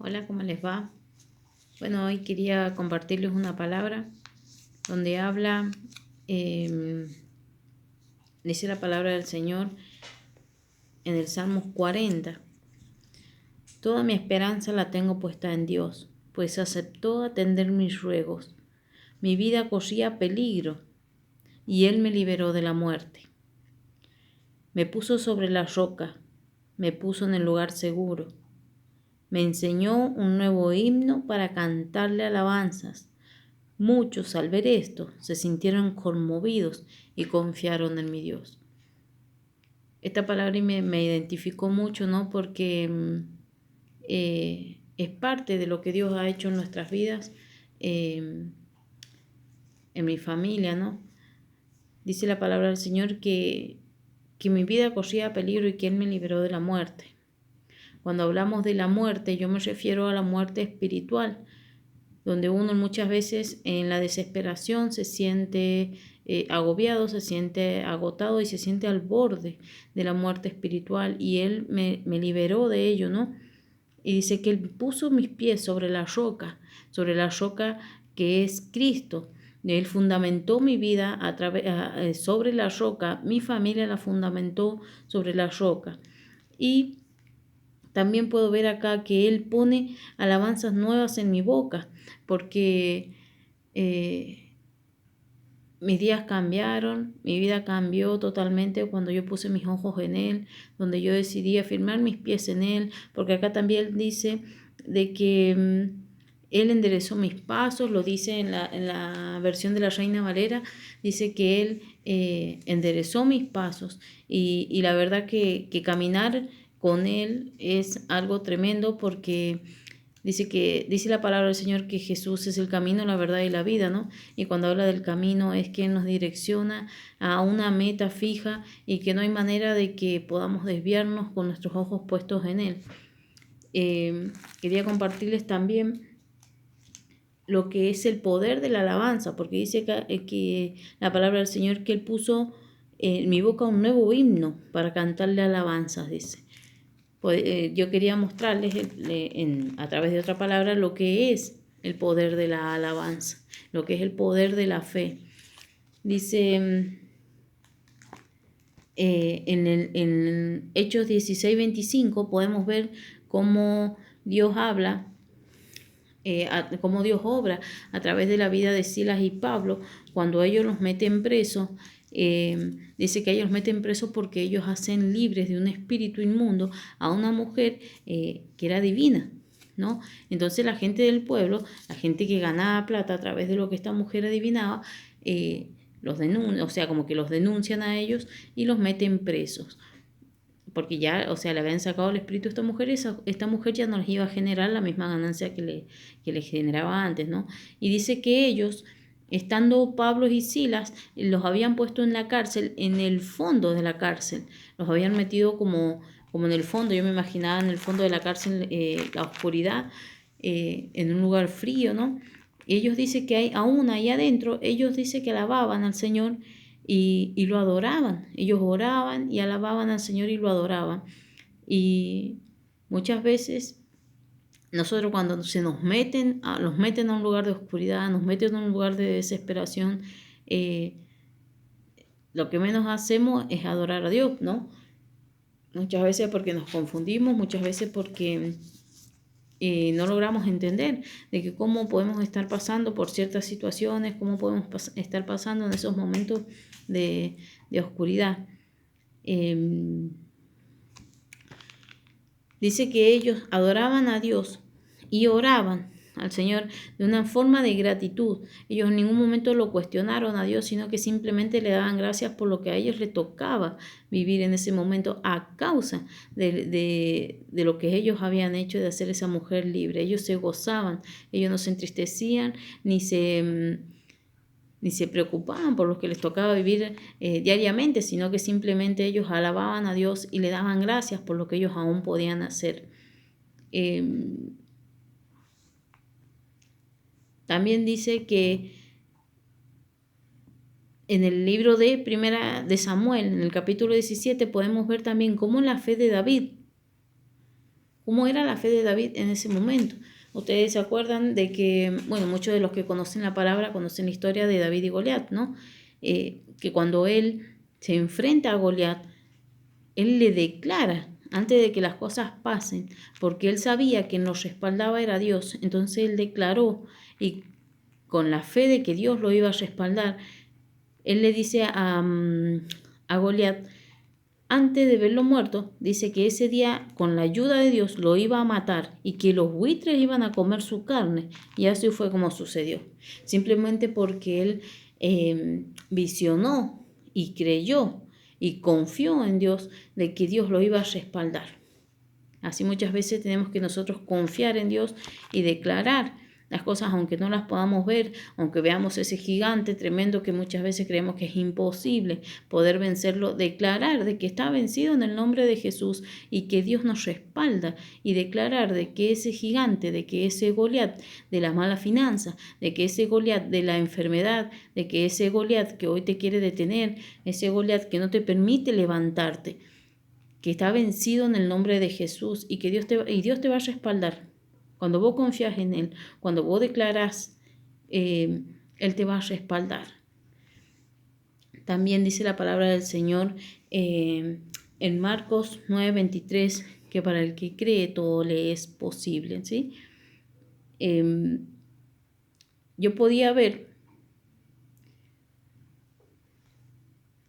Hola, ¿cómo les va? Bueno, hoy quería compartirles una palabra donde habla, eh, dice la palabra del Señor en el Salmos 40. Toda mi esperanza la tengo puesta en Dios, pues aceptó atender mis ruegos. Mi vida corría peligro y Él me liberó de la muerte. Me puso sobre la roca, me puso en el lugar seguro. Me enseñó un nuevo himno para cantarle alabanzas. Muchos al ver esto se sintieron conmovidos y confiaron en mi Dios. Esta palabra me identificó mucho, ¿no? Porque es parte de lo que Dios ha hecho en nuestras vidas, en mi familia, ¿no? Dice la palabra del Señor que mi vida corría peligro y que Él me liberó de la muerte. Cuando hablamos de la muerte, yo me refiero a la muerte espiritual, donde uno muchas veces en la desesperación se siente agobiado, se siente agotado y se siente al borde de la muerte espiritual, y Él me liberó de ello, ¿no? Y dice que Él puso mis pies sobre la roca que es Cristo. Él fundamentó mi vida sobre la roca, mi familia la fundamentó sobre la roca. Y también puedo ver acá que Él pone alabanzas nuevas en mi boca, porque mis días cambiaron, mi vida cambió totalmente cuando yo puse mis ojos en Él, donde yo decidí afirmar mis pies en Él, porque acá también dice de que Él enderezó mis pasos, lo dice en la versión de la Reina Valera, dice que Él enderezó mis pasos, y la verdad que caminar con Él es algo tremendo, porque dice la palabra del Señor que Jesús es el camino, la verdad y la vida, ¿no? Y cuando habla del camino es que Él nos direcciona a una meta fija y que no hay manera de que podamos desviarnos con nuestros ojos puestos en Él. Quería compartirles también lo que es el poder de la alabanza, porque dice que la palabra del Señor que Él puso en mi boca un nuevo himno para cantarle alabanzas, dice. Yo quería mostrarles a través de otra palabra lo que es el poder de la alabanza, lo que es el poder de la fe. Dice en Hechos 16:25 podemos ver cómo Dios habla, cómo Dios obra a través de la vida de Silas y Pablo cuando ellos los meten presos. Dice que ellos meten presos porque ellos hacen libres de un espíritu inmundo a una mujer que era divina, ¿no? Entonces la gente del pueblo, la gente que ganaba plata a través de lo que esta mujer adivinaba, o sea, como que los denuncian a ellos y los meten presos. Porque ya, o sea, le habían sacado el espíritu a esta mujer, y esta mujer ya no les iba a generar la misma ganancia que le generaba antes, ¿no? Y dice que ellos, estando Pablo y Silas, los habían puesto en la cárcel, en el fondo de la cárcel, los habían metido como en el fondo. Yo me imaginaba en el fondo de la cárcel, la oscuridad, en un lugar frío, ¿no? Y ellos dicen que aún ahí adentro, ellos dicen que alababan al Señor y lo adoraban. Ellos oraban y alababan al Señor y lo adoraban. Y muchas veces nosotros, cuando nos meten a un lugar de oscuridad, nos meten a un lugar de desesperación, lo que menos hacemos es adorar a Dios, ¿no? Muchas veces porque nos confundimos, muchas veces porque no logramos entender de que cómo podemos estar pasando por ciertas situaciones, cómo podemos estar pasando en esos momentos de oscuridad. Dice que ellos adoraban a Dios y oraban al Señor de una forma de gratitud. Ellos en ningún momento lo cuestionaron a Dios, sino que simplemente le daban gracias por lo que a ellos les tocaba vivir en ese momento a causa de lo que ellos habían hecho, de hacer esa mujer libre. Ellos se gozaban, ellos no se entristecían ni se preocupaban por lo que les tocaba vivir diariamente, sino que simplemente ellos alababan a Dios y le daban gracias por lo que ellos aún podían hacer. También dice que en el libro de Primera de Samuel, en el capítulo 17, podemos ver también cómo la fe de David cómo era la fe de David en ese momento. Ustedes se acuerdan de que, bueno, muchos de los que conocen la palabra conocen la historia de David y Goliat, ¿no? Que cuando él se enfrenta a Goliat, él le declara antes de que las cosas pasen, porque él sabía que nos respaldaba era Dios. Entonces él declaró, y con la fe de que Dios lo iba a respaldar, él le dice a Goliat, antes de verlo muerto, dice que ese día, con la ayuda de Dios, lo iba a matar y que los buitres iban a comer su carne. Y así fue como sucedió. Simplemente porque él visionó y creyó y confió en Dios de que Dios lo iba a respaldar. Así muchas veces tenemos que nosotros confiar en Dios y declarar las cosas aunque no las podamos ver, aunque veamos ese gigante tremendo que muchas veces creemos que es imposible poder vencerlo, declarar de que está vencido en el nombre de Jesús y que Dios nos respalda, y declarar de que ese gigante, de que ese Goliat de la mala finanza, de que ese Goliat de la enfermedad, de que ese Goliat que hoy te quiere detener, ese Goliat que no te permite levantarte, que está vencido en el nombre de Jesús y que Dios te va a respaldar. Cuando vos confías en Él, cuando vos declaras, Él te va a respaldar. También dice la palabra del Señor en Marcos 9:23, que para el que cree todo le es posible, ¿sí? Yo podía ver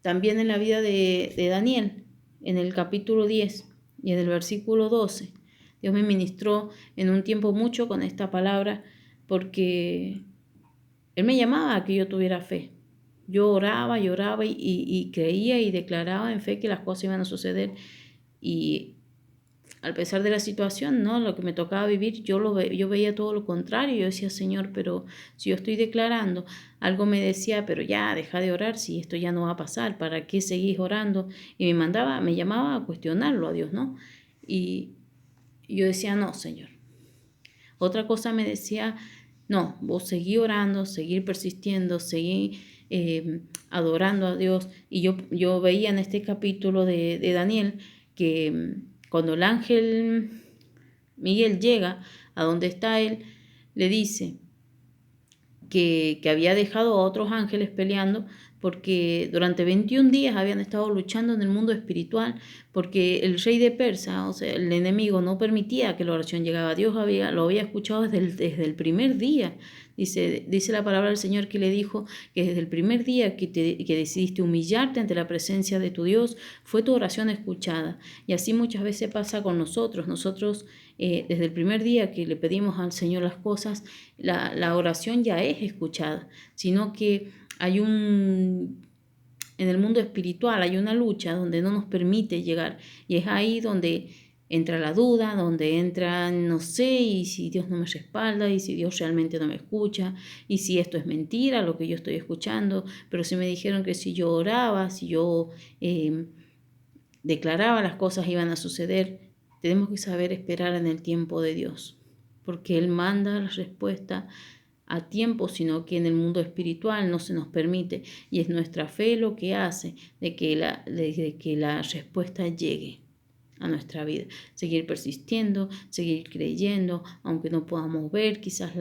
también en la vida de Daniel, en el capítulo 10 y en el versículo 12. Dios me ministró en un tiempo mucho con esta palabra porque Él me llamaba a que yo tuviera fe. Yo oraba y creía y declaraba en fe que las cosas iban a suceder. Y al pesar de la situación, ¿no? Lo que me tocaba vivir, yo veía todo lo contrario. Yo decía, Señor, pero si yo estoy declarando, algo me decía, pero ya, deja de orar, si esto ya no va a pasar, ¿para qué seguís orando? Y me llamaba a cuestionarlo a Dios, ¿no? Y yo decía, no, Señor. Otra cosa me decía, no, vos seguí orando, seguir persistiendo, seguir adorando a Dios. Y yo veía en este capítulo de Daniel que cuando el ángel Miguel llega a donde está él, le dice que había dejado a otros ángeles peleando porque durante 21 días habían estado luchando en el mundo espiritual, porque el rey de Persa, o sea, el enemigo, no permitía que la oración llegara. Dios lo había escuchado desde el primer día. Dice la palabra del Señor que le dijo que desde el primer día que decidiste humillarte ante la presencia de tu Dios, fue tu oración escuchada. Y así muchas veces pasa con nosotros. Nosotros, desde el primer día que le pedimos al Señor las cosas, la oración ya es escuchada, sino que en el mundo espiritual hay una lucha donde no nos permite llegar, y es ahí donde entra la duda, donde entra no sé, y si Dios no me respalda, y si Dios realmente no me escucha, y si esto es mentira lo que yo estoy escuchando, pero si me dijeron que si yo oraba, si yo declaraba las cosas iban a suceder. Tenemos que saber esperar en el tiempo de Dios, porque Él manda la respuesta a tiempo, sino que en el mundo espiritual no se nos permite, y es nuestra fe lo que hace de que la respuesta llegue a nuestra vida. Seguir persistiendo, seguir creyendo, aunque no podamos ver quizás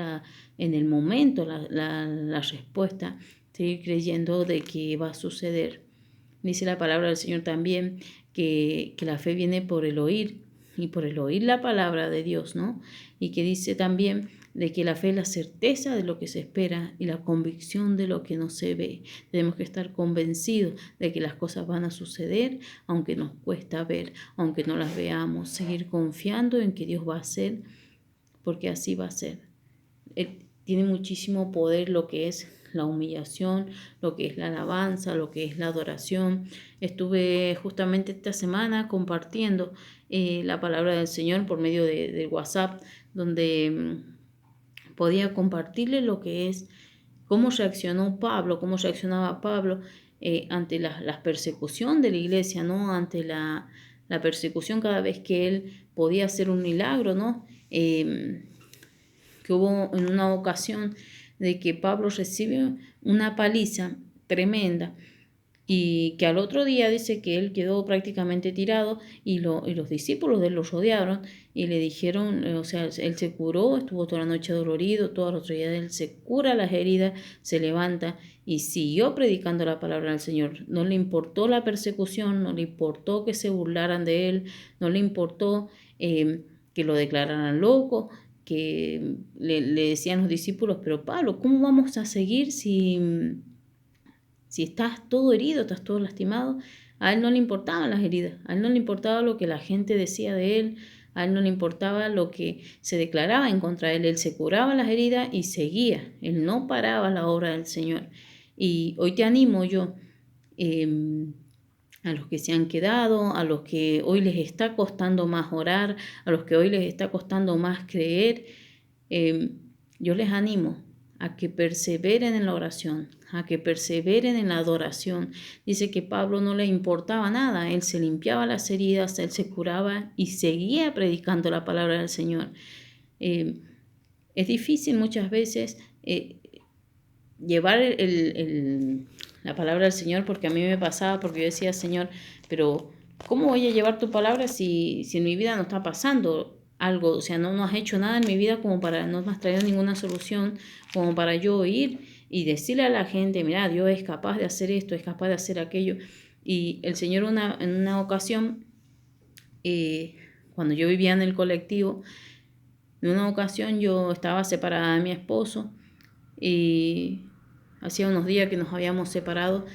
en el momento la respuesta, seguir creyendo de que va a suceder. Dice la palabra del Señor también que la fe viene por el oír, y por el oír la palabra de Dios, ¿no? Y que dice también de que la fe es la certeza de lo que se espera y la convicción de lo que no se ve. Tenemos que estar convencidos de que las cosas van a suceder, aunque nos cuesta ver, aunque no las veamos, seguir confiando en que Dios va a hacer, porque así va a ser. Tiene muchísimo poder lo que es la humillación, lo que es la alabanza, lo que es la adoración. Estuve justamente esta semana compartiendo la palabra del Señor por medio de WhatsApp, donde podía compartirle lo que es, cómo reaccionó Pablo, cómo reaccionaba Pablo ante la persecución de la iglesia, ¿no? Ante la persecución cada vez que él podía hacer un milagro, ¿no? Que hubo en una ocasión de que Pablo recibe una paliza tremenda y que al otro día dice que él quedó prácticamente tirado y los discípulos de él lo rodearon y le dijeron, o sea, él se curó, estuvo toda la noche dolorido, todos los otros días él se cura las heridas, se levanta y siguió predicando la palabra del Señor. No le importó la persecución, no le importó que se burlaran de él, no le importó que lo declararan loco, que le decían los discípulos, pero Pablo, ¿cómo vamos a seguir si estás todo herido, estás todo lastimado? A él no le importaban las heridas, a él no le importaba lo que la gente decía de él, a él no le importaba lo que se declaraba en contra de él. Él se curaba las heridas y seguía, él no paraba la obra del Señor. Y hoy te animo yo, a los que se han quedado, a los que hoy les está costando más orar, a los que hoy les está costando más creer, yo les animo a que perseveren en la oración, a que perseveren en la adoración. Dice que Pablo no le importaba nada, él se limpiaba las heridas, él se curaba y seguía predicando la palabra del Señor. Es difícil muchas veces llevar la palabra del Señor, porque a mí me pasaba, porque yo decía, Señor, pero ¿cómo voy a llevar tu palabra si en mi vida no está pasando algo? O sea, no has hecho nada en mi vida como para, no me has traído ninguna solución como para yo ir y decirle a la gente, mira, Dios es capaz de hacer esto, es capaz de hacer aquello. Y el Señor en una ocasión, cuando yo vivía en el colectivo, en una ocasión yo estaba separada de mi esposo y hacía unos días que nos habíamos separado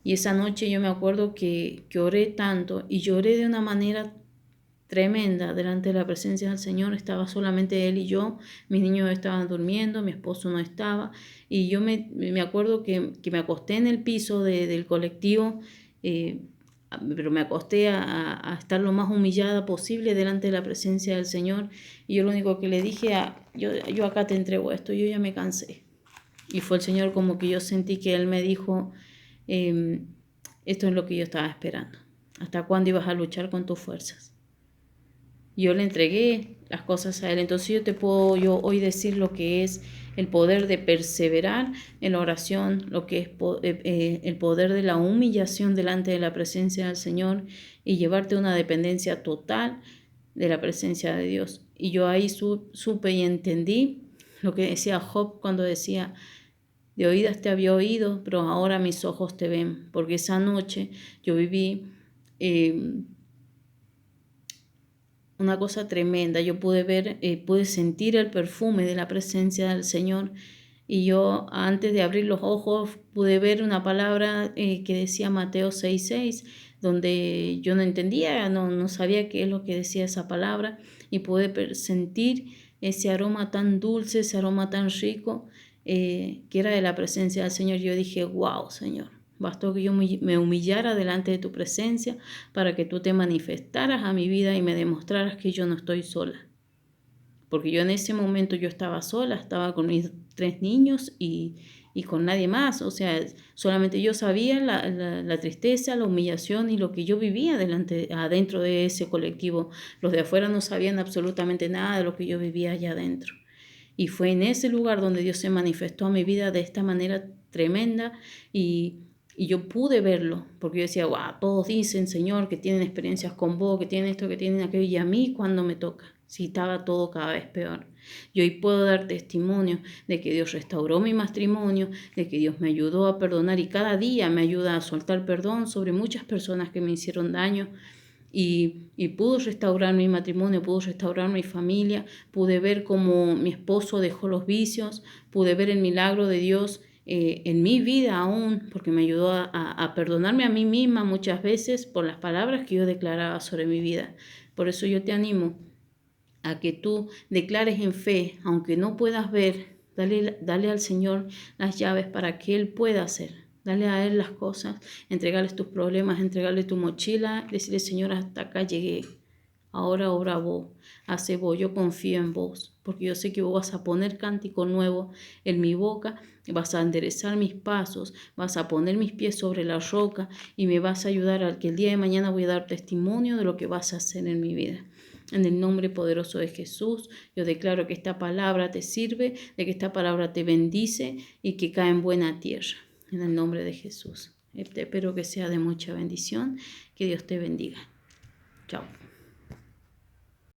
y esa noche yo me acuerdo que oré tanto y lloré de una manera tremenda delante de la presencia del Señor. Estaba solamente él y yo, mis niños estaban durmiendo, mi esposo no estaba y yo me acuerdo que me acosté en el piso del colectivo, pero me acosté a estar lo más humillada posible delante de la presencia del Señor y yo lo único que le dije, yo acá te entrego esto, yo ya me cansé. Y fue el Señor como que yo sentí que Él me dijo, esto es lo que yo estaba esperando. ¿Hasta cuándo ibas a luchar con tus fuerzas? Yo le entregué las cosas a Él. Entonces yo te puedo hoy decir lo que es el poder de perseverar en la oración, lo que es el poder de la humillación delante de la presencia del Señor y llevarte a una dependencia total de la presencia de Dios. Y yo ahí supe y entendí lo que decía Job cuando decía, de oídas te había oído, pero ahora mis ojos te ven, porque esa noche yo viví una cosa tremenda. Yo pude ver, pude sentir el perfume de la presencia del Señor y yo antes de abrir los ojos pude ver una palabra que decía Mateo 6:6, donde yo no entendía, no sabía qué es lo que decía esa palabra y pude sentir ese aroma tan dulce, ese aroma tan rico que era de la presencia del Señor. Yo dije, wow, Señor, bastó que yo me humillara delante de tu presencia para que tú te manifestaras a mi vida y me demostraras que yo no estoy sola. Porque yo en ese momento yo estaba sola, estaba con mis 3 niños y con nadie más. O sea, solamente yo sabía la tristeza, la humillación y lo que yo vivía adentro de ese colectivo. Los de afuera no sabían absolutamente nada de lo que yo vivía allá adentro. Y fue en ese lugar donde Dios se manifestó a mi vida de esta manera tremenda y yo pude verlo, porque yo decía, wow, todos dicen, Señor, que tienen experiencias con vos, que tienen esto, que tienen aquello, y a mí cuando me toca, si estaba todo cada vez peor. Y hoy puedo dar testimonio de que Dios restauró mi matrimonio, de que Dios me ayudó a perdonar y cada día me ayuda a soltar perdón sobre muchas personas que me hicieron daño. Y pudo restaurar mi matrimonio, pudo restaurar mi familia, pude ver cómo mi esposo dejó los vicios, pude ver el milagro de Dios en mi vida aún, porque me ayudó a perdonarme a mí misma muchas veces por las palabras que yo declaraba sobre mi vida. Por eso yo te animo a que tú declares en fe, aunque no puedas ver, dale al Señor las llaves para que Él pueda hacer. Dale a Él las cosas, entregarles tus problemas, entregarle tu mochila, decirle, Señor, hasta acá llegué. Ahora obra vos, hace vos, yo confío en vos, porque yo sé que vos vas a poner cántico nuevo en mi boca, vas a enderezar mis pasos, vas a poner mis pies sobre la roca y me vas a ayudar a que el día de mañana voy a dar testimonio de lo que vas a hacer en mi vida. En el nombre poderoso de Jesús, yo declaro que esta palabra te sirve, de que esta palabra te bendice y que cae en buena tierra. En el nombre de Jesús. Espero que sea de mucha bendición. Que Dios te bendiga. Chao.